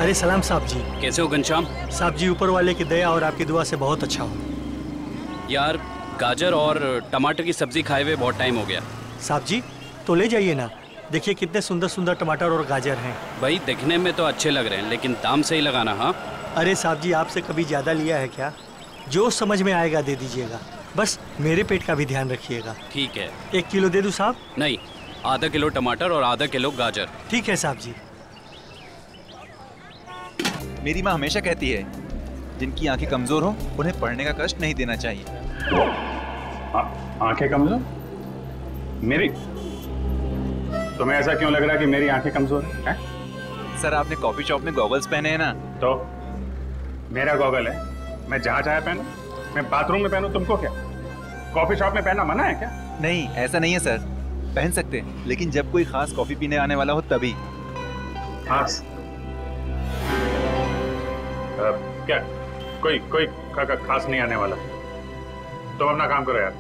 अरे सलाम साहब जी। कैसे हो घनश्याम? साहब जी ऊपर वाले की दया और आपकी दुआ से बहुत अच्छा हो। यार गाजर और टमाटर की सब्जी खाए हुए बहुत टाइम हो गया। साहब जी तो ले जाइए ना, देखिए कितने सुंदर सुंदर टमाटर और गाजर हैं। भाई दिखने में तो अच्छे लग रहे हैं लेकिन दाम सही लगाना। हाँ अरे साहब जी आपसे कभी ज़्यादा लिया है क्या? जो समझ में आएगा दे दीजिएगा, बस मेरे पेट का भी ध्यान रखिएगा। ठीक है। 1 किलो दे दूं साहब? नहीं, आधा किलो टमाटर और आधा किलो गाजर। ठीक है साहब जी। मेरी माँ हमेशा कहती है जिनकी आंखें कमजोर हो उन्हें पढ़ने का कष्ट नहीं देना चाहिए। आंखें कमजोर? मेरी? तुम्हें ऐसा क्यों लग रहा है कि मेरी आंखें कमजोर हैं? सर आपने कॉफी शॉप में गॉगल्स पहने हैं ना? तो मेरा गॉगल है, मैं जहाँ चाहे पहनूं, मैं बाथरूम में पहनूं, तुमको क्या? कॉफी शॉप में पहनना मना है क्या? नहीं ऐसा नहीं है सर, पहन सकते हैं लेकिन जब कोई खास कॉफी पीने आने वाला हो तभी। खास? क्या कोई खास नहीं आने वाला? तो अपना काम करो यार।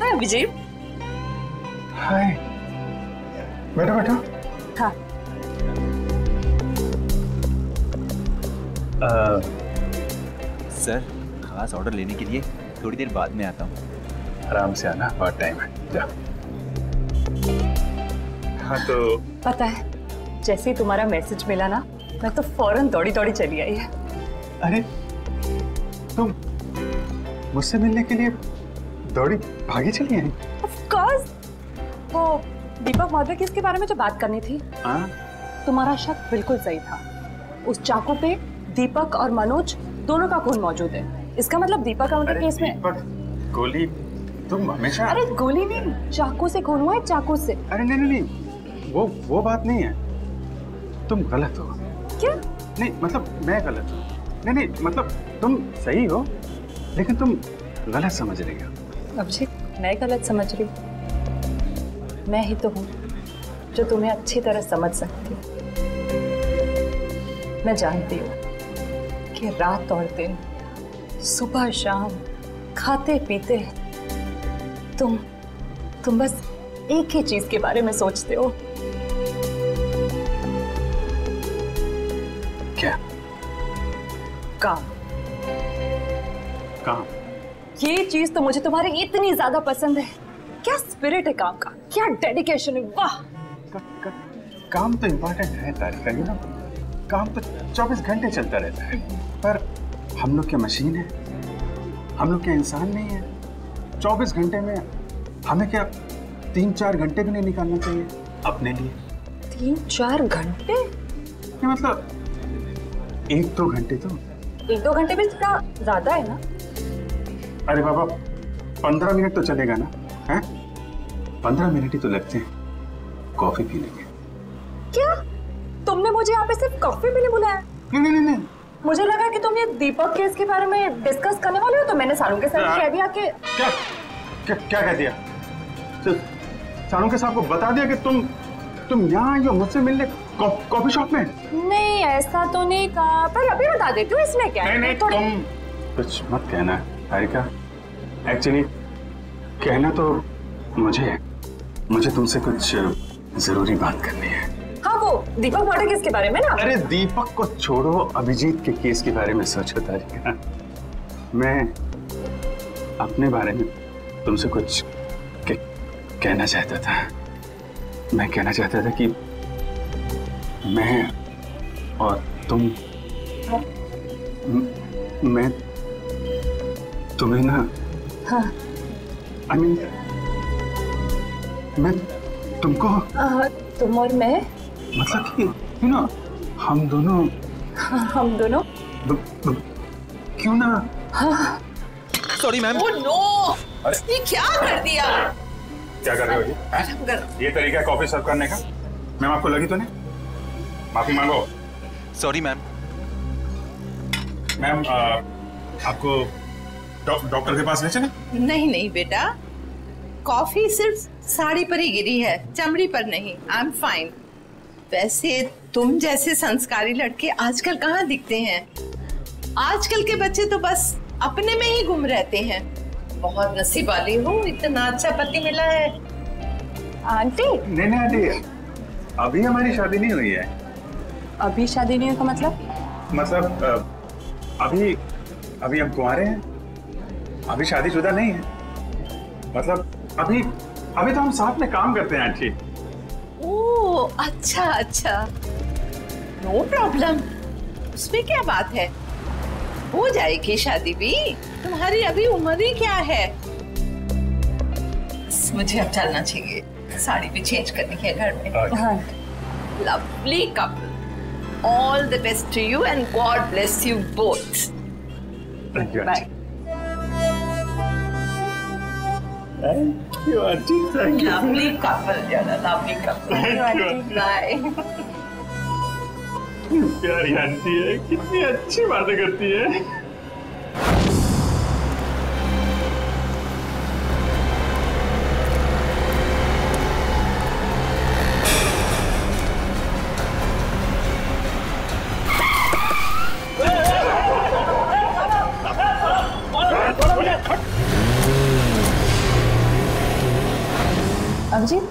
हाय विजय। हाय। बैठो बैठो। हाँ। सर खास ऑर्डर लेने के लिए थोड़ी देर बाद में आता हूँ। आराम से आना, बहुत टाइम है, जा। हाँ तो पता है जैसे ही तुम्हारा मैसेज मिला ना, मैं तो फौरन दौड़ी दौड़ी चली आई है। अरे तुम मुझसे मिलने के लिए दौड़ी भागी चली आई? Of course. वो दीपक मौर्य की इसके बारे में जो बात करनी थी, तुम्हारा शक बिल्कुल सही था। उस चाकू पे दीपक और मनोज दोनों का खून मौजूद है। इसका मतलब दीपक का उनके केस में। दीपक गोली, तुम हमेशा। अरे गोली नहीं, चाकू से खून हुआ है, चाकू से। अरे नहीं, वो बात नहीं है, तुम गलत हो। क्या? नहीं मतलब मैं गलत हूँ। नहीं मतलब तुम सही हो लेकिन तुम गलत समझ रही हो। अभिषेक मैं गलत समझ रही हूँ? मैं ही तो हूँ जो तुम्हें अच्छी तरह समझ सकती हूँ। मैं जानती हूँ कि रात और दिन, सुबह शाम, खाते पीते तुम बस एक ही चीज के बारे में सोचते हो। क्या? काम। काम? ये चीज तो मुझे तुम्हारी इतनी ज्यादा पसंद है। क्या स्पिरिट है काम का, क्या डेडिकेशन है, वाह। काम तो इम्पोर्टेंट है तारिका, यू नो। काम तो 24 घंटे चलता रहता है, पर हम लोग क्या मशीन है? हम लोग क्या इंसान नहीं है? 24 घंटे में हमें क्या 3-4 घंटे भी नहीं निकालना चाहिए अपने लिए? 3-4 घंटे? मतलब 1-2 घंटे तो। 1-2 घंटे भी थोड़ा ज्यादा है ना? अरे बाबा 15 मिनट तो चलेगा ना? हैं? 15 मिनट ही तो लगते हैं कॉफी पीने के। क्या तुमने मुझे यहाँ पे सिर्फ कॉफी पीने बुलाया? नहीं। मुझे लगा कि तुम ये दीपक केस के बारे में डिस्कस करने वाले हो, तो मैंने सारू के साथ कह दिया कि क्या कह दिया? सारू के साथ को बता दिया कि तुम यहाँ आई हो मुझसे मिलने कॉफी शॉप में? नहीं ऐसा तो नहीं कहा, पर अभी बता देती हूँ, इसमें क्या है। नहीं तुम कुछ मत कहना तारिका। एक्चुअली कहना तो मुझे तुमसे कुछ जरूरी बात करनी है। हाँ वो दीपक मर्डर केस के बारे में ना? अरे दीपक को छोड़ो, अभिजीत के केस के बारे में सोचो तारिका। मैं अपने बारे में तुमसे कुछ कहना चाहता था। मैं कहना चाहता था कि मैं और तुम, मैं तुम्हें ना, हाँ। I mean, मैं तुमको, तुम और मैं मतलब कि यू नो हम दोनों क्यों ना। Sorry ma'am. ओह नो, ये क्या कर दिया? क्या कर रहे हो जी? ये तरीका है कॉफी सर्व करने का? मैम आपको लगी तो नहीं? माफी मांगो। Sorry ma'am. मैम आपको डॉक्टर के पास ले चलें? नहीं बेटा, कॉफी सिर्फ साड़ी पर ही गिरी है, चमड़ी पर नहीं। I am fine. वैसे तुम जैसे संस्कारी लड़के आजकल कहाँ दिखते हैं? आजकल के बच्चे तो बस अपने में ही गुम रहते हैं। बहुत नसीब वाली हूँ, इतना अच्छा पति मिला है। आंटी? नहीं आंटी, अभी हमारी शादी नहीं हुई है। अभी शादी नहीं हुई का मतलब? अभी हम कुंवारे हैं, अभी शादीशुदा नहीं है। मतलब अभी तो हम साथ में काम करते हैं आंटी। ओह अच्छा, नो प्रॉब्लम, उसमें क्या बात है, हो जाएगी शादी भी। तुम्हारी अभी उम्र ही क्या है। मुझे अब चलना चाहिए, साड़ी भी चेंज करनी है घर में। हाँ। Lovely couple, all the best to you and God bless you both. Thank you bye. Aunty, thank you. Lovely couple, lovely couple. Bye. प्यारी आंटी है, कितनी अच्छी बातें करती है। अभिजीत,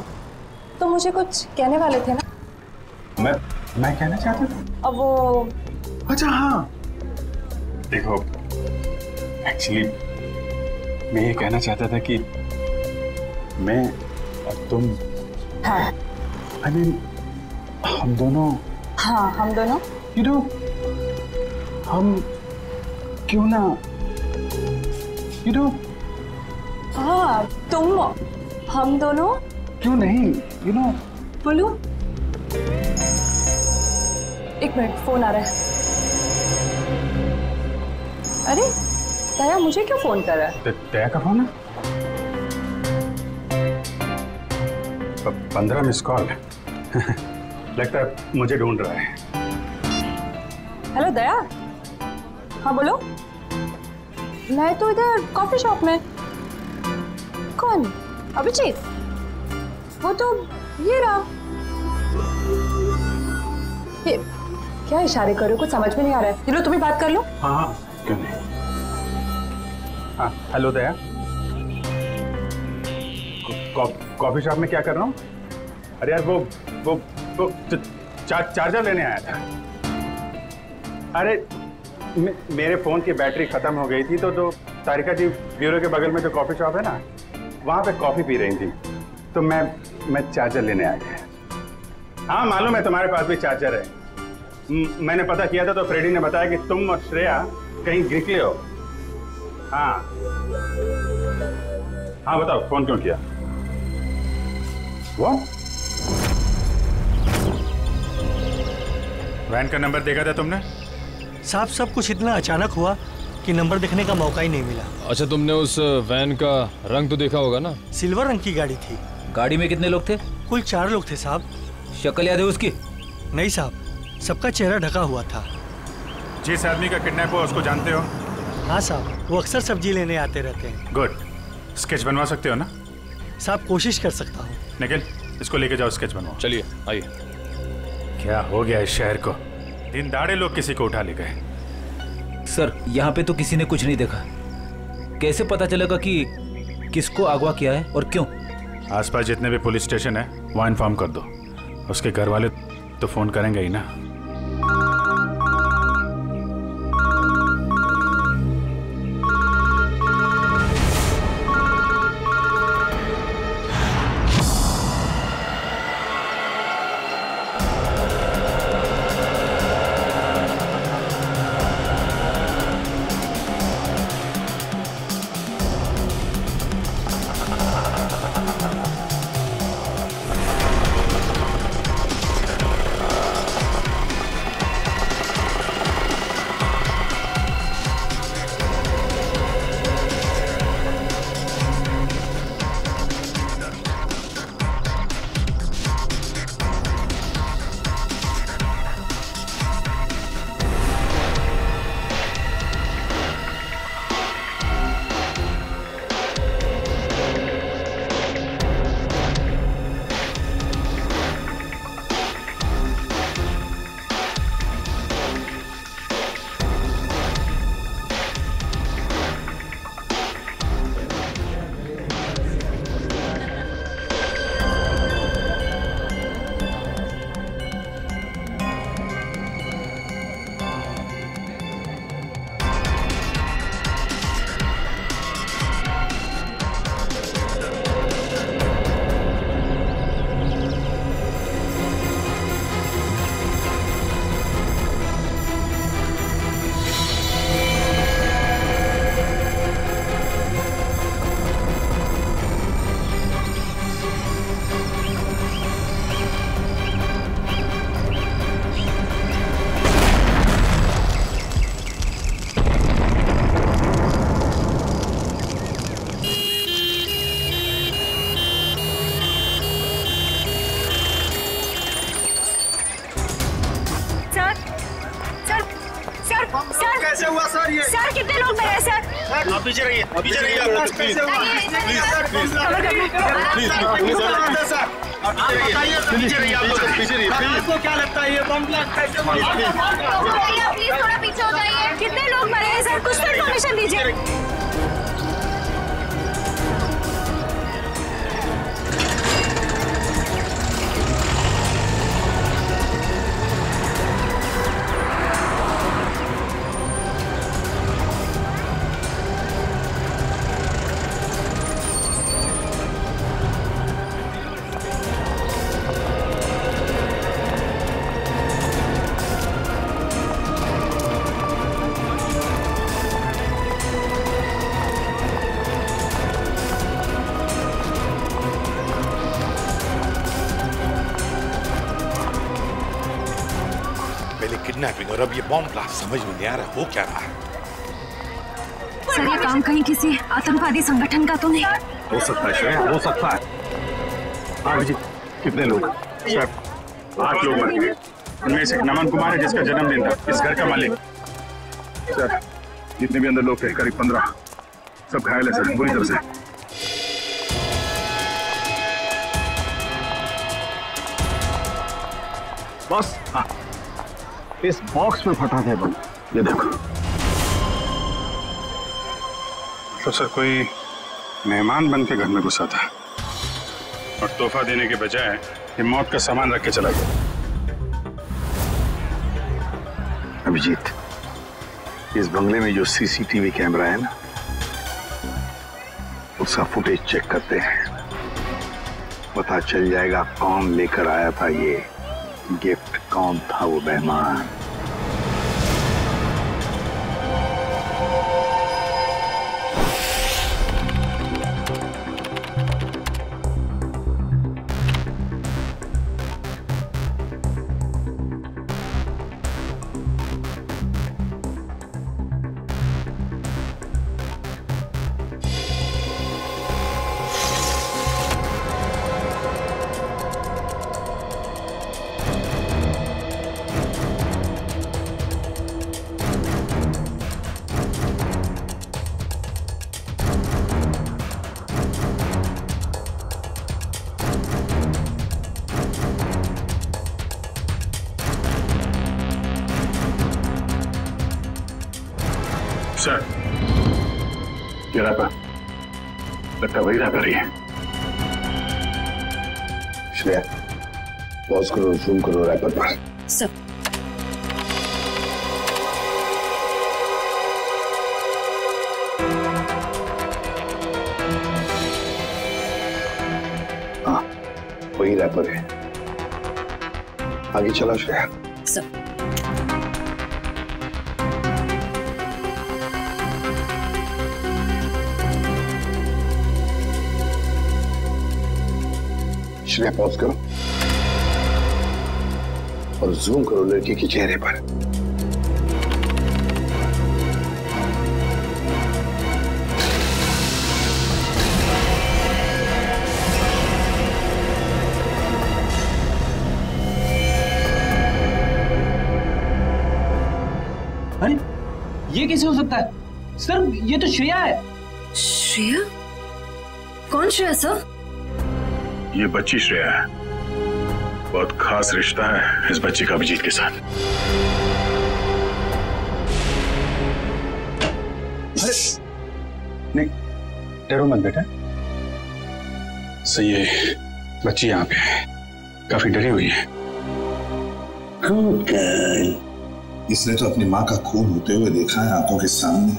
तो मुझे कुछ कहने वाले थे ना? मैं कहना चाहता था। अब वो, अच्छा हाँ, देखो एक्चुअली मैं ये कहना चाहता था कि मैं और तुम, हाँ I mean, हम दोनों, हाँ हम दोनों, you know, हम क्यों ना, you know, हाँ तुम, हम दोनों क्यों नहीं, you know, बोलो। एक मिनट, फोन आ रहा है। अरे दया, मुझे क्यों फोन कर रहा है? दया का फोन है? 15 मिस कॉल। लगता है मुझे ढूंढ रहा है। हेलो दया। हाँ बोलो। मैं तो इधर कॉफी शॉप में। कौन? अभिजीत? वो तो ये रहा। ये क्या इशारे कर रहे हो? कुछ समझ में नहीं आ रहा है। चलो तुम ही बात कर लो। हाँ क्यों नहीं। हाँ हेलो दया, कॉफी शॉप में क्या कर रहा हूँ? अरे यार वो चार्जर लेने आया था। अरे मेरे फोन की बैटरी खत्म हो गई थी, तो तारिका जी ब्यूरो के बगल में जो कॉफी शॉप है ना, वहां पे कॉफी पी रही थी, तो मैं चार्जर लेने आ गया। हाँ मालूम है तुम्हारे पास भी चार्जर है। मैंने पता किया था तो फ्रेडी ने बताया कि तुम और श्रेया कहीं निकले हो। हाँ बताओ फोन क्यों किया? वो वैन का नंबर देखा था तुमने? साहब सब कुछ इतना अचानक हुआ कि नंबर देखने का मौका ही नहीं मिला। अच्छा, तुमने उस वैन का रंग तो देखा होगा ना? सिल्वर रंग की गाड़ी थी। गाड़ी में कितने लोग थे? कुल 4 लोग थे साहब। शक्ल याद है उसकी? नहीं साहब, सबका चेहरा ढका हुआ था। जिस आदमी का किडनैप हुआ उसको जानते हो? हाँ साहब, वो अक्सर सब्जी लेने आते रहते हैं। गुड। स्केच बनवा सकते हो ना? साहब कोशिश कर सकता हूँ। निखिल, इसको लेके जाओ, स्केच बनवाओ। चलिए आइए। क्या हो गया इस शहर को? दिन दाड़े लोग किसी को उठा ले गए। सर यहाँ पे तो किसी ने कुछ नहीं देखा। कैसे पता चलेगा कि किसको अगवा किया है और क्यों? आसपास जितने भी पुलिस स्टेशन है वहाँ इन्फॉर्म कर दो। उसके घर वाले तो फोन करेंगे ही ना। हुआ सर ये। सर कितने लोग मरे सर? आप पीछे रहिए, पीछे रहिए। कैसे हुआ? प्लीज सर, प्लीज सर, पीछे रहिए, आप लोग पीछे रहिए। आपको क्या लगता है ये बम ब्लास्ट कैसे हुआ? प्लीज थोड़ा पीछे हो जाइए। कितने लोग मरे हैं सर? कुछ तो इन्फॉर्मेशन दीजिए। किडनैपिंग और अब ये बॉम्ब ब्लास्ट, समझ में नहीं आ रहा हो क्या रहा है। सर ये काम कहीं किसी आतंकवादी संगठन का तो नहीं? हो सकता है श्रेया, हो सकता है। अभिजीत, कितने लोग? 8 लोग मर गए। उनमें से नमन कुमार है जिसका जन्मदिन था, इस घर का मालिक। सर जितने भी अंदर लोग थे करीब 15, सब घायल है सर, बुरी तरह से। बस हाँ, इस बॉक्स में फटा था बम, ये देखो। तो सर कोई मेहमान बन के घर में घुसा था और तोहफा देने के बजाय ये मौत का सामान रख के चला गया। अभिजीत, इस बंगले में जो सीसीटीवी कैमरा है ना, उसका फुटेज चेक करते हैं, पता चल जाएगा कौन लेकर आया था ये गिफ्ट, कौन था वो मेहमान। सर ये रैपर लगता वही रैपर ही है। श्रेया पॉज करो, जूम करो रैपर पर। सब हाँ वही रैपर है। आगे चला श्रेया। सब श्रेया पॉज करो और जूम करो लड़की के चेहरे पर। अरे ये कैसे हो सकता है सर? ये तो श्रेया है। श्रेया? कौन श्रेया सर? ये बच्ची श्रेया है, बहुत खास रिश्ता है इस बच्ची का अभिजीत के साथ। नहीं डरो मत बेटा। सही है, बच्ची यहाँ पे है, काफी डरी हुई है। इसने तो अपनी माँ का खून होते हुए देखा है आंखों के सामने।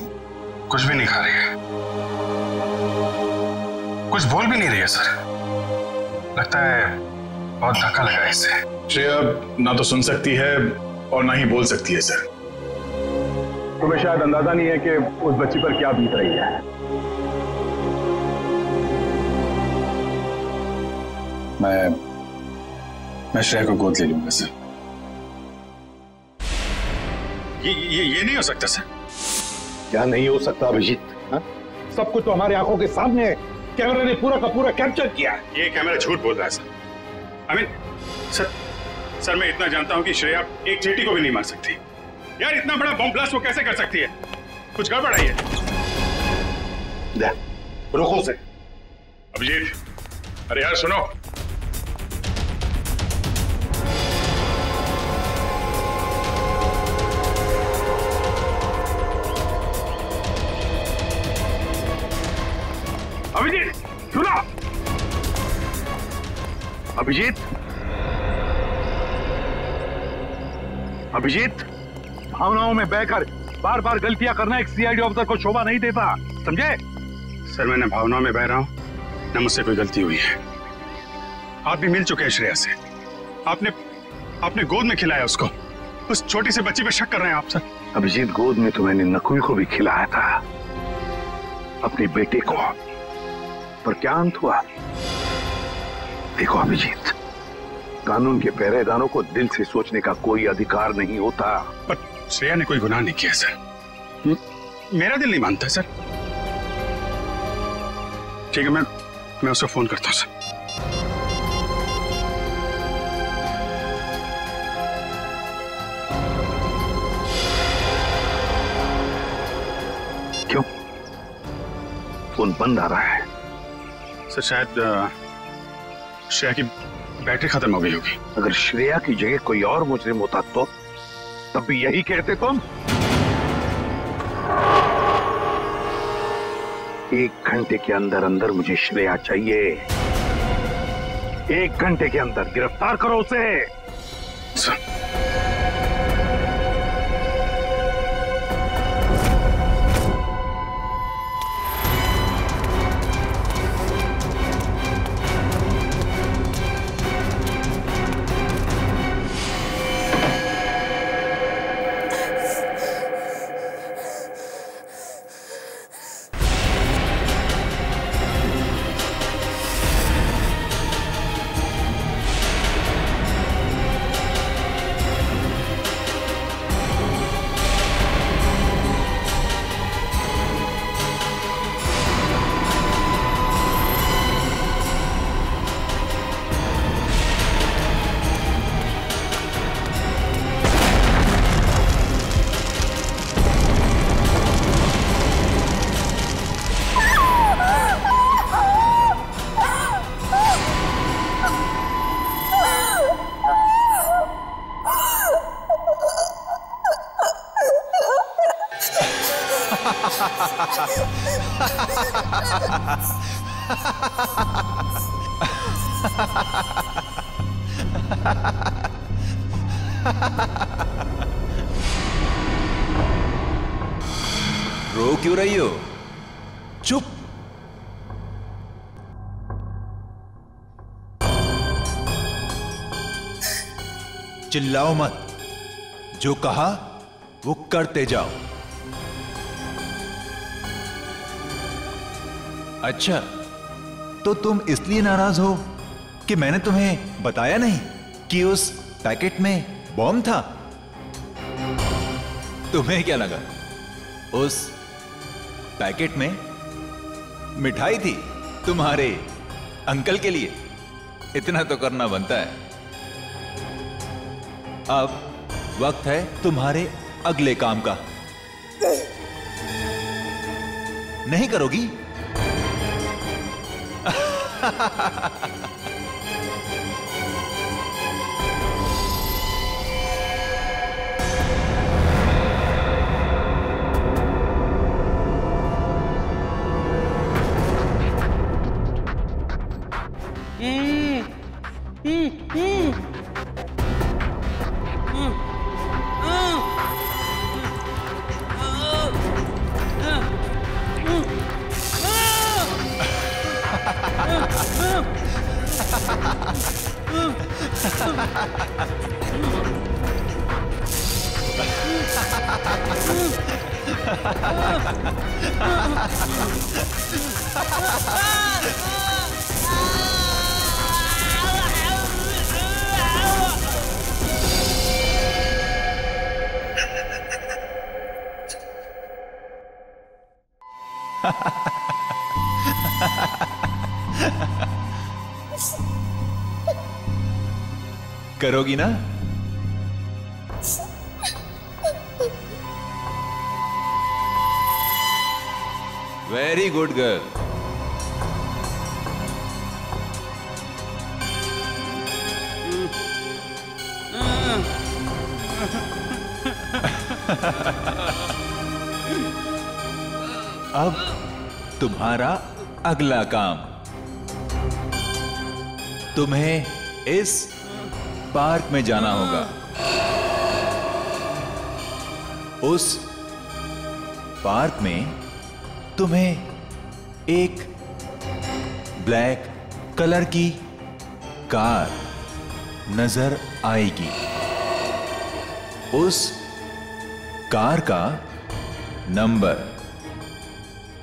कुछ भी नहीं खा रही है, कुछ बोल भी नहीं रही है सर। लगता है बहुत धक्का लगा है इसे। श्रेया ना तो सुन सकती है और ना ही बोल सकती है सर। तुम्हें शायद अंदाजा नहीं है कि उस बच्ची पर क्या बीत रही है। मैं श्रेया को गोद ले लूंगा सर। ये नहीं हो सकता सर। क्या नहीं हो सकता अभिजीत? सब कुछ तो हमारे आंखों के सामने है, कैमरे ने पूरा का पूरा कैप्चर किया। ये कैमरा झूठ बोल रहा है सर। सर मैं इतना जानता हूं कि श्रेया एक चींटी को भी नहीं मार सकती। यार इतना बड़ा बॉम्ब ब्लास्ट वो कैसे कर सकती है? कुछ गड़बड़ है ये। रुको से। अभिजीत, अरे यार सुनो। अभिजीत सुनो। अभिजीत, अभिजीत, भावनाओं में बहकर बार बार गलतियां करना एक सीआईडी ऑफिसर को शोभा नहीं देता, समझे? सर मैं न भावनाओं में बह रहा हूं न मुझसे कोई गलती हुई है। आप भी मिल चुके हैं श्रेया से। आपने गोद में खिलाया उसको। उस छोटी सी बच्ची पे शक कर रहे हैं आप सर। अभिजीत, गोद में तो मैंने नकुल को भी खिलाया था, अपने बेटे को, पर क्या अंत हुआ? देखो अभिजीत, कानून के पहरेदारों को दिल से सोचने का कोई अधिकार नहीं होता। पर श्रेया ने कोई गुनाह नहीं किया सर। मेरा दिल नहीं मानता सर। ठीक है, मैं उसको फोन करता हूं सर। क्यों फोन बंद आ रहा है? सर शायद श्रेया की बैटरी खत्म हो गई होगी। अगर श्रेया की जगह कोई और मुजरिम होता तो तब भी यही कहते तुम? 1 घंटे के अंदर अंदर मुझे श्रेया चाहिए। 1 घंटे के अंदर गिरफ्तार करो उसे। रो क्यों रही हो? चुप। चिल्लाओ मत। जो कहा वो करते जाओ। अच्छा, तो तुम इसलिए नाराज हो कि मैंने तुम्हें बताया नहीं कि उस पैकेट में बॉम्ब था? तुम्हें क्या लगा उस पैकेट में मिठाई थी तुम्हारे अंकल के लिए? इतना तो करना बनता है। अब वक्त है तुम्हारे अगले काम का। नहीं करोगी? करोगी ना? Very good girl. अब तुम्हारा अगला काम, तुम्हें इस पार्क में जाना होगा। उस पार्क में तुम्हें एक ब्लैक कलर की कार नजर आएगी। उस कार का नंबर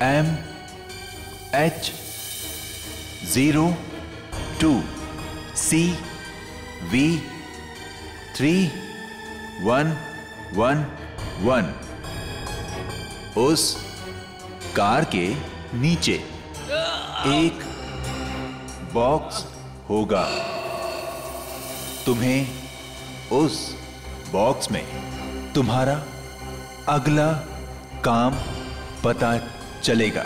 MH02CV3111। उस कार के नीचे एक बॉक्स होगा। तुम्हें उस बॉक्स में तुम्हारा अगला काम पता चलेगा।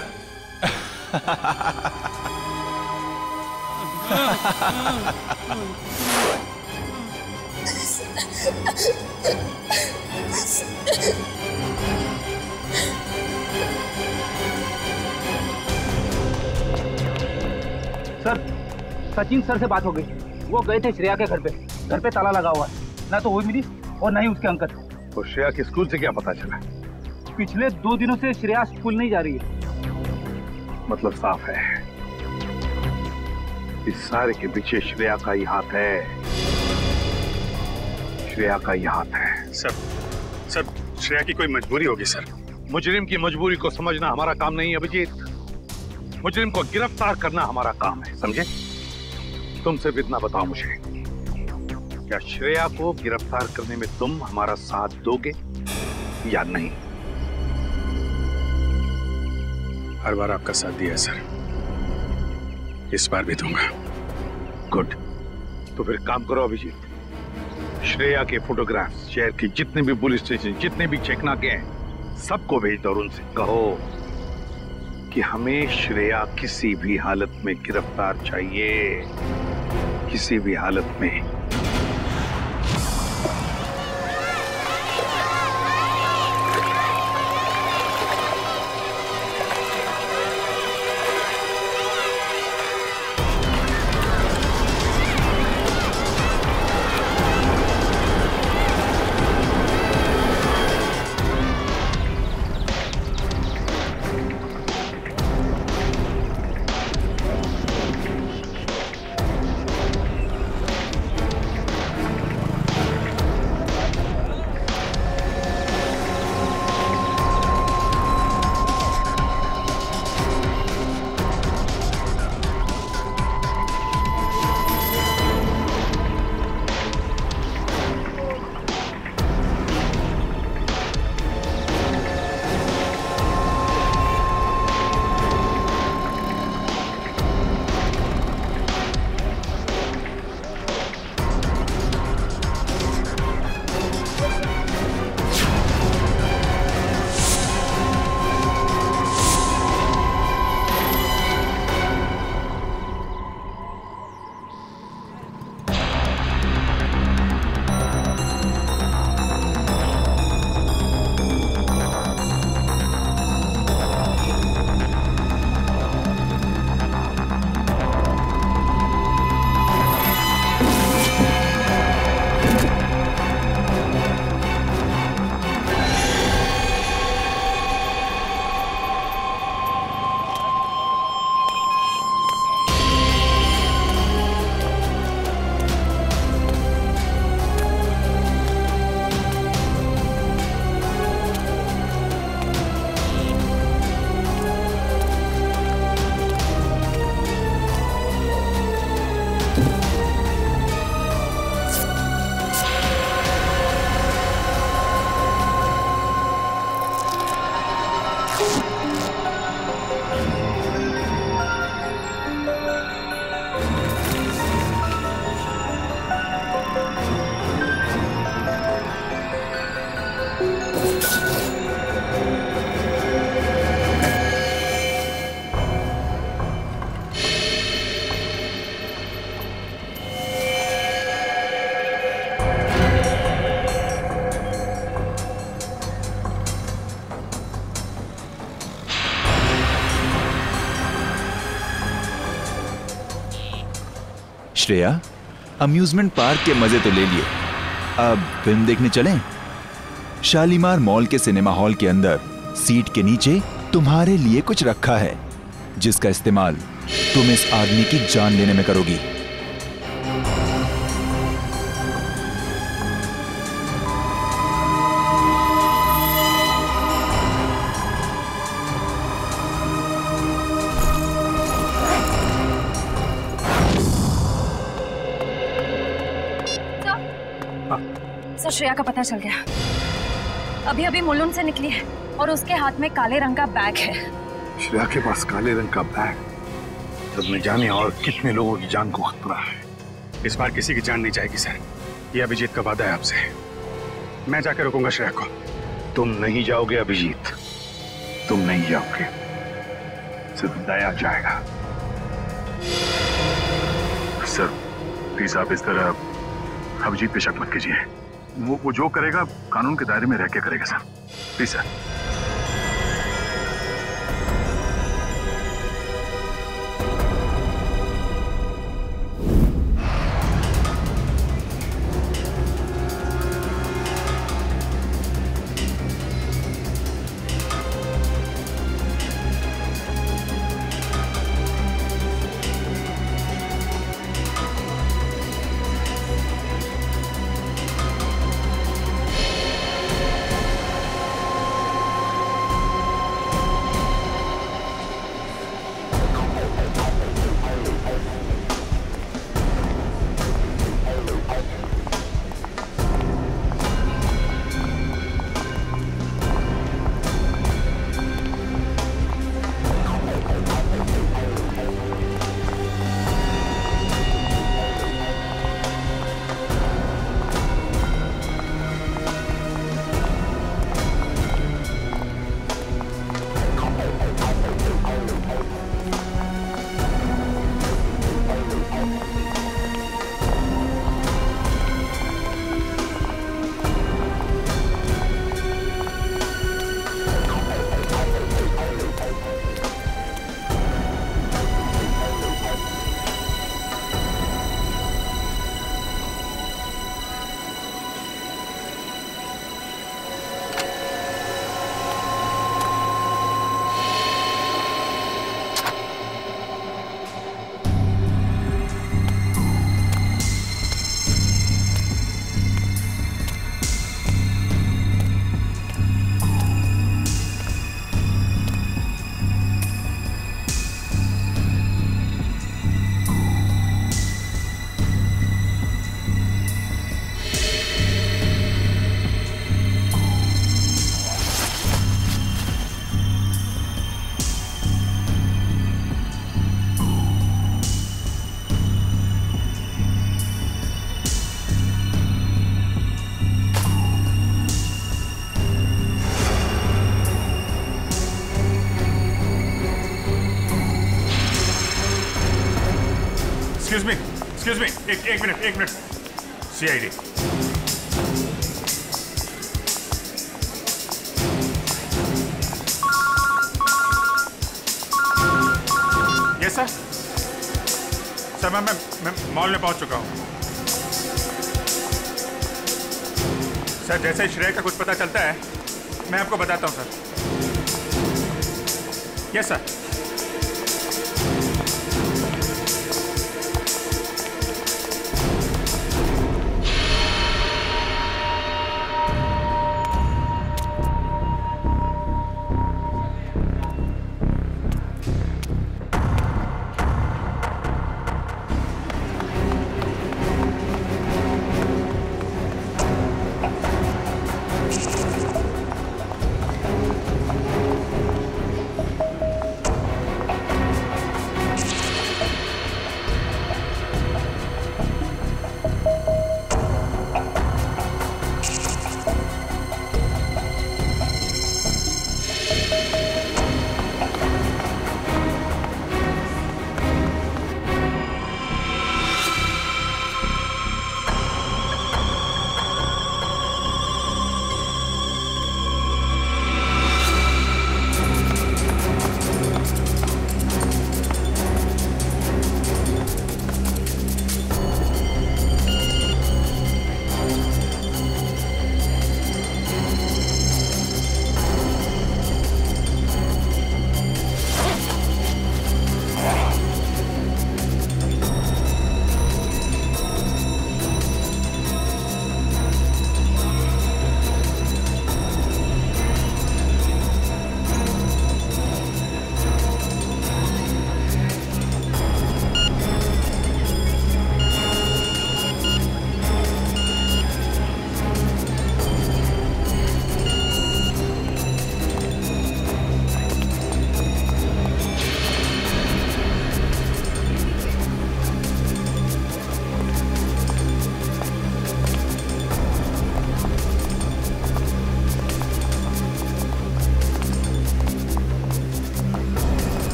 सर, सचिन सर से बात हो गई। वो गए थे श्रेया के घर पे। घर पे ताला लगा हुआ है, ना तो वो मिली और ना ही उसके अंकल। तो श्रेया के स्कूल से क्या पता चला? पिछले 2 दिनों से श्रेया स्कूल नहीं जा रही है। मतलब साफ है, इस सारे के पीछे श्रेया का ही हाथ है। श्रेया का ही हाथ है। सर श्रेया की कोई मजबूरी होगी सर। मुजरिम की मजबूरी को समझना हमारा काम नहीं है अभिजीत। मुजरिम को गिरफ्तार करना हमारा काम है, समझे? तुम सिर्फ इतना बताओ मुझे, क्या श्रेया को गिरफ्तार करने में तुम हमारा साथ दोगे या नहीं? हर बार आपका साथ दिया है सर, इस बार भी दूंगा। गुड। तो फिर काम करो अभिजीत, श्रेया के फोटोग्राफ्स शहर के जितने भी पुलिस स्टेशन, जितने भी चेकनाके हैं, सबको भेज दो और उनसे कहो कि हमें श्रेया किसी भी हालत में गिरफ्तार चाहिए, किसी भी हालत में। श्रेया, अम्यूजमेंट पार्क के मजे तो ले लिए, अब फिल्म देखने चलें? शालीमार मॉल के सिनेमा हॉल के अंदर सीट के नीचे तुम्हारे लिए कुछ रखा है, जिसका इस्तेमाल तुम इस आदमी की जान लेने में करोगी। सर, श्रेया का पता चल गया। अभी अभी मुलुंड से निकली है और उसके हाथ में काले रंग का बैग है। श्रेया के पास काले रंग का बैग, तब न जाने और कितने लोगों की जान को खतरा है। इस बार किसी की जान नहीं जाएगी सर, ये अभिजीत का वादा है आपसे। मैं जाकर रोकूंगा श्रेया को। तुम नहीं जाओगे अभिजीत, तुम नहीं जाओगे, सिर्फ दया जाएगा। सर प्लीज आप इस तरह अभिजीत पे शक मत कीजिए। वो जो करेगा कानून के दायरे में रह के करेगा sir, please sir. Excuse me, एक minute. CID. Yes sir. Sir मैं मॉल में पहुंच चुका हूं। सर जैसे ही श्रेया का कुछ पता चलता है मैं आपको बताता हूं सर। Yes sir.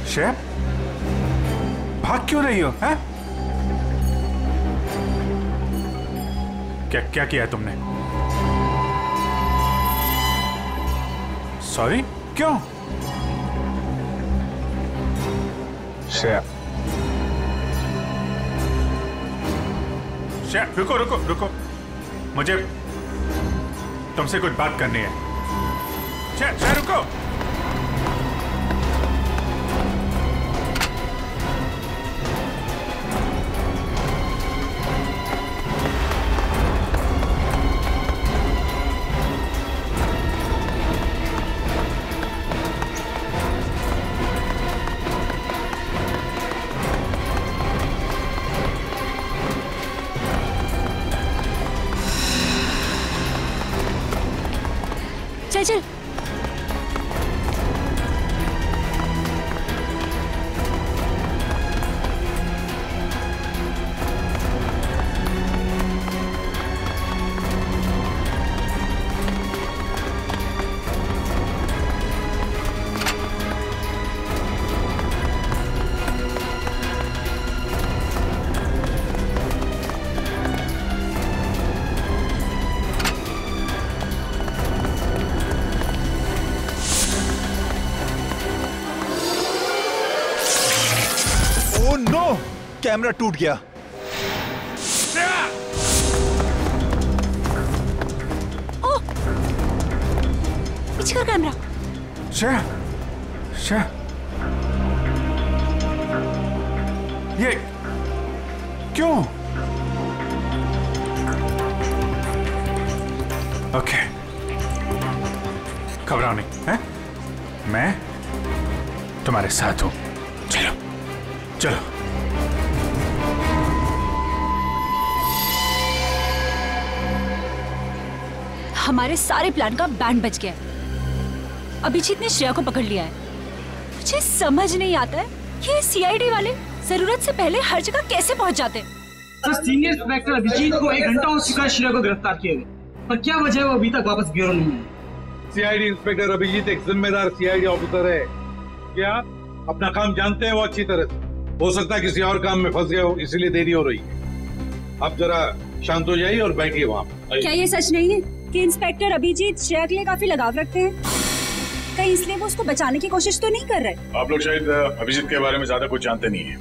श्रेया, भाग क्यों रही हो? हैं? क्या क्या किया है तुमने? सॉरी, क्यों? श्रेया, श्रेया, रुको रुको रुको, मुझे तुमसे कुछ बात करनी है। श्रेया, श्रेया रुको। चल चल। कैमरा टूट गया। ओह! पीछे कर कैमरा। श्रेया, श्रेया, ये क्यों? ओके, घबराओ नहीं, हैं? मैं तुम्हारे साथ हूं। चलो चलो। हमारे सारे प्लान का बैंड बज गया है। अभिजीत ने श्रेया को पकड़ लिया है। मुझे समझ नहीं आता है ये सीआईडी वाले जरूरत से पहले हर जगह कैसे पहुंच जाते हैं। सर, सीनियर इंस्पेक्टर अभिजीत को 1 घंटा हो चुका है श्रेया को गिरफ्तार किए हुए, पर क्या वजह है वो अभी तक वापस ब्यूरो नहीं है। सीआईडी इंस्पेक्टर अभिजीत एक जिम्मेदार सीआईडी ऑफिसर है। क्या अपना काम जानते हैं वो अच्छी तरह से। हो सकता है किसी और काम में फंस गए हो, इसीलिए देरी हो रही है। अब जरा शांत हो जाइए और बैठिए वहाँ। क्या ये सच नहीं है कि इंस्पेक्टर अभिजीत श्रेया के लिए काफी लगाव रखते हैं? कहीं इसलिए वो उसको बचाने की कोशिश तो नहीं कर रहे? आप लोग शायद अभिजीत के बारे में ज्यादा कुछ जानते नहीं है,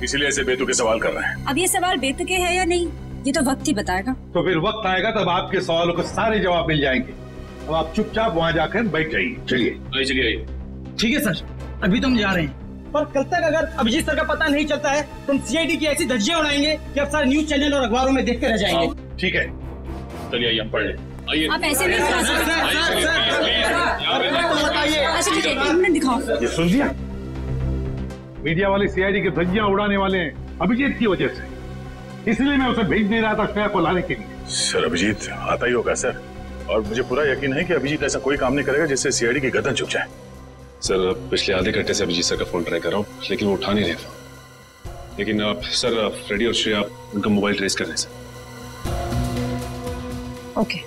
इसीलिए ऐसे बेतुके सवाल कर रहे हैं। अब ये सवाल बेतुके है या नहीं ये तो वक्त ही बताएगा। तो फिर वक्त आएगा तब आपके सवालों के सारे जवाब मिल जाएंगे। अब आप चुपचाप वहाँ जाकर बैठ जाइए। चलिए चलिए। ठीक है सर, अभी तो हम जा रहे हैं, पर कल तक अगर अभिजीत सर का पता नहीं चलता है तो हम सीआईडी की ऐसी धज्जियां उड़ाएंगे कि अब सारे न्यूज चैनल और अखबारों में देखते रह जाएंगे। ठीक है, चलिए हम पढ़ लें। आइए। आप ऐसे नहीं खा सकते। अच्छा ठीक है, 1 मिनट दिखाओ। ये सुन लिया, मीडिया वाले सीआईडी के धज्जियां उड़ाने वाले हैं अभिजीत की वजह से, इसलिए मैं उसे भेज नहीं रहा था श्रेया को लाने के लिए। सर अभिजीत आता ही होगा सर, और मुझे पूरा यकीन है कि अभिजीत ऐसा कोई काम नहीं करेगा जिससे सीआईडी की गर्दन झुक जाए। सर पिछले आधे घंटे से अभिजीत सर का फोन ट्राई कर रहा हूँ, लेकिन वो उठा नहीं रहे फोन। लेकिन आप सर फ्रेडी और श्रेया उनका मोबाइल ट्रेस कर रहे हैं सर। Okay,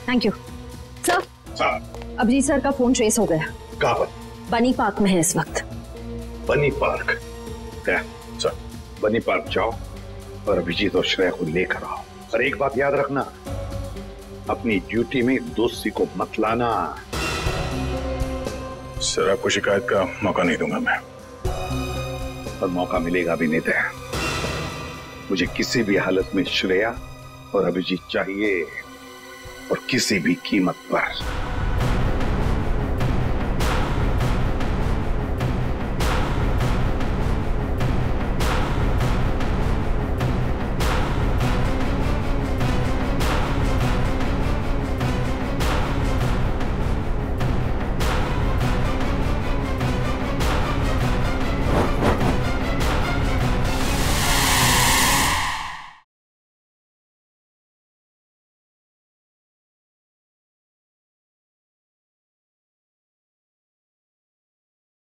thank you sir. Abhijeet sir का फोन ट्रेस हो गया। कहाँ पर? बनी पार्क में है इस वक्त। बनी पार्क? सर बनी पार्क जाओ और अभिजीत और श्रेया को लेकर आओ। और एक बात याद रखना, अपनी ड्यूटी में दोस्ती को मत लाना। सर आपको शिकायत का मौका नहीं दूंगा मैं। और मौका मिलेगा भी नहीं तो मुझे किसी भी हालत में श्रेया और अभिजीत चाहिए, और किसी भी कीमत पर।